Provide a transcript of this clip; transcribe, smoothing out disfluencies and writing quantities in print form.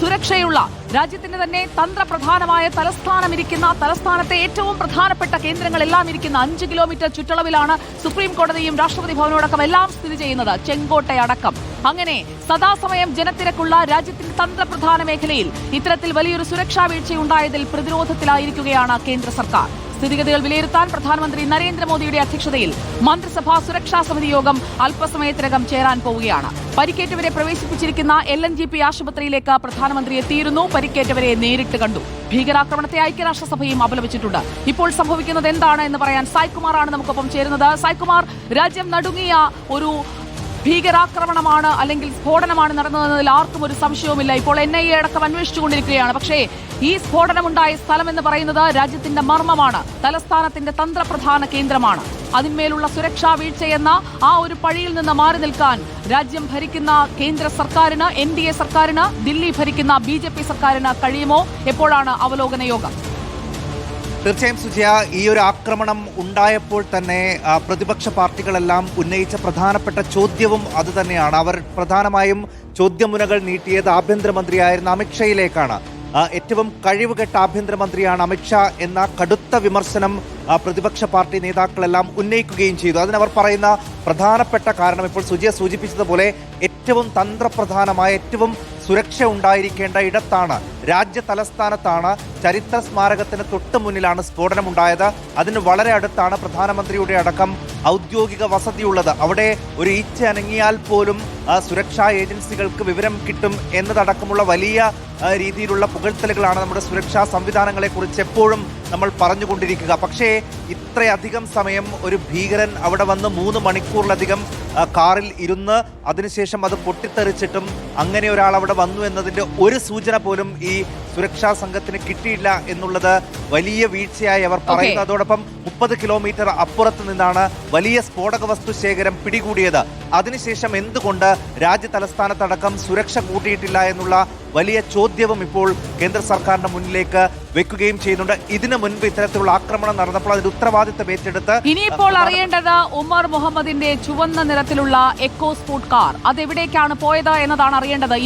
സുരക്ഷയുള്ള രാജ്യത്തിന്റെ തന്നെ തന്ത്രപ്രധാനമായ തലസ്ഥാനത്തെ ഏറ്റവും പ്രധാനപ്പെട്ട കേന്ദ്രങ്ങളെല്ലാം ഇരിക്കുന്ന 5 കിലോമീറ്റർ ചുറ്റളവിലാണ് സുപ്രീം കോടതിയും രാഷ്ട്രപതി ഭവനോടക്കം എല്ലാം സ്ഥിതി ചെയ്യുന്നത്, ചെങ്കോട്ടയടക്കം. അങ്ങനെ സദാസമയം ജനത്തിരക്കുള്ള രാജ്യത്തിന്റെ തന്ത്രപ്രധാന മേഖലയിൽ ഇത്തരത്തിൽ വലിയൊരു സുരക്ഷാ വീഴ്ചയുണ്ടായതിൽ പ്രതിരോധത്തിലായിരിക്കുകയാണ് കേന്ദ്ര സർക്കാർ. സ്ഥിതിഗതികൾ വിലയിരുത്താൻ പ്രധാനമന്ത്രി നരേന്ദ്രമോദിയുടെ അധ്യക്ഷതയിൽ മന്ത്രിസഭാ സുരക്ഷാ സമിതി യോഗം അല്പസമയത്തിനകം ചേരാൻ പോവുകയാണ്. പരിക്കേറ്റവരെ പ്രവേശിപ്പിച്ചിരിക്കുന്ന LNGP ആശുപത്രിയിലേക്ക് പ്രധാനമന്ത്രി എത്തിയിരുന്നു. പരിക്കേറ്റവരെ നേരിട്ട് കണ്ടു. ഭീകരാക്രമണത്തെ ഐക്യരാഷ്ട്രസഭയും അപലപിച്ചിട്ടുണ്ട്. ഇപ്പോൾ സംഭവിക്കുന്നത് എന്താണ് എന്ന് പറയാൻ സായ്കുമാറാണ് നമുക്കൊപ്പം ചേരുന്നത്. സായ്കുമാർ, രാജ്യം നടുങ്ങിയ ഒരു ഭീകരാക്രമണമാണ് അല്ലെങ്കിൽ സ്ഫോടനമാണ് നടന്നതെന്നതിൽ ആർക്കും ഒരു സംശയവുമില്ല. ഇപ്പോൾ NIA അടക്കം അന്വേഷിച്ചുകൊണ്ടിരിക്കുകയാണ്. പക്ഷേ ഈ സ്ഫോടനമുണ്ടായ സ്ഥലം എന്ന് പറയുന്നത് രാജ്യത്തിന്റെ മർമ്മമാണ്, തലസ്ഥാനത്തിന്റെ തന്ത്രപ്രധാന കേന്ദ്രമാണ്. അതിന്മേലുള്ള സുരക്ഷാ വീഴ്ചയെന്ന ആ ഒരു പഴിയിൽ നിന്ന് മാറി നിൽക്കാൻ രാജ്യം ഭരിക്കുന്ന കേന്ദ്ര സർക്കാരിന്, NDA സർക്കാരിന്, ദില്ലി ഭരിക്കുന്ന BJP സർക്കാരിന് കഴിയുമോ? എപ്പോഴാണ് അവലോകന യോഗം? തീർച്ചയായും സുജയ, ഈ ഒരു ആക്രമണം ഉണ്ടായപ്പോൾ തന്നെ പ്രതിപക്ഷ പാർട്ടികളെല്ലാം ഉന്നയിച്ച പ്രധാനപ്പെട്ട ചോദ്യവും അതുതന്നെയാണ്. അവർ പ്രധാനമായും ചോദ്യമുനകൾ നീട്ടിയത് ആഭ്യന്തരമന്ത്രിയായിരുന്ന അമിത്ഷായിലേക്കാണ്. ഏറ്റവും കഴിവുകെട്ട ആഭ്യന്തരമന്ത്രിയാണ് അമിത്ഷാ എന്ന കടുത്ത വിമർശനം പ്രതിപക്ഷ പാർട്ടി നേതാക്കളെല്ലാം ഉന്നയിക്കുകയും ചെയ്തു. അതിനവർ പറയുന്ന പ്രധാനപ്പെട്ട കാരണം ഇപ്പോൾ സുജിയ സൂചിപ്പിച്ചതുപോലെ ഏറ്റവും തന്ത്രപ്രധാനമായ, ഏറ്റവും സുരക്ഷ ഉണ്ടായിരിക്കേണ്ട ഇടത്താണ്, രാജ്യ തലസ്ഥാനത്താണ്, ചരിത്ര സ്മാരകത്തിന് തൊട്ട് മുന്നിലാണ് സ്ഫോടനമുണ്ടായത്. അതിന് വളരെ അടുത്താണ് പ്രധാനമന്ത്രിയുടെ അടക്കം ഔദ്യോഗിക വസതിയുള്ളത്. അവിടെ ഒരു ഈച്ച അനങ്ങിയാൽ പോലും സുരക്ഷാ ഏജൻസികൾക്ക് വിവരം കിട്ടും എന്നതടക്കമുള്ള വലിയ രീതിയിലുള്ള പുകഴ്ത്തലുകളാണ് നമ്മുടെ സുരക്ഷാ സംവിധാനങ്ങളെക്കുറിച്ച് എപ്പോഴും നമ്മൾ പറഞ്ഞുകൊണ്ടിരിക്കുക. പക്ഷേ ഇത്രയധികം സമയം ഒരു ഭീകരൻ അവിടെ വന്ന് 3 മണിക്കൂറിലധികം കാറിൽ ഇരുന്ന് അതിനുശേഷം അത് പൊട്ടിത്തെറിച്ചിട്ടും അങ്ങനെ ഒരാൾ അവിടെ വന്നു എന്നതിൻ്റെ ഒരു സൂചന പോലും ഈ സുരക്ഷാ സംഘത്തിന് കിട്ടിയില്ല എന്നുള്ളത് വലിയ വീഴ്ചയായി അവർ പറയുന്നു. അതോടൊപ്പം 30 കിലോമീറ്റർ അപ്പുറത്ത് നിന്നാണ് വലിയ സ്ഫോടക വസ്തു ശേഖരം പിടികൂടിയത്. അതിനുശേഷം എന്തുകൊണ്ട് രാജ്യ തലസ്ഥാനത്തടക്കം സുരക്ഷ കൂട്ടിയിട്ടില്ല എന്നുള്ള വലിയ ചോദ്യവും ഇപ്പോൾ കേന്ദ്ര സർക്കാരിന്റെ മുന്നിലേക്ക് വെക്കുകയും ചെയ്യുന്നുണ്ട്. ഇതിനു മുൻപ് ഇത്തരത്തിലുള്ള ആക്രമണം നടന്നപ്പോൾ അതിന്റെ ഉത്തരവാദിത്തം ഏറ്റെടുത്ത് ഇനിയിപ്പോൾ അറിയേണ്ടത് ഉമർ മുഹമ്മദിന്റെ ചുവന്ന നിറത്തിലുള്ള എക്കോ സ്പോർട്ട് കാർ അതെവിടേക്കാണ് പോയത് എന്നതാണ് അറിയേണ്ടത്.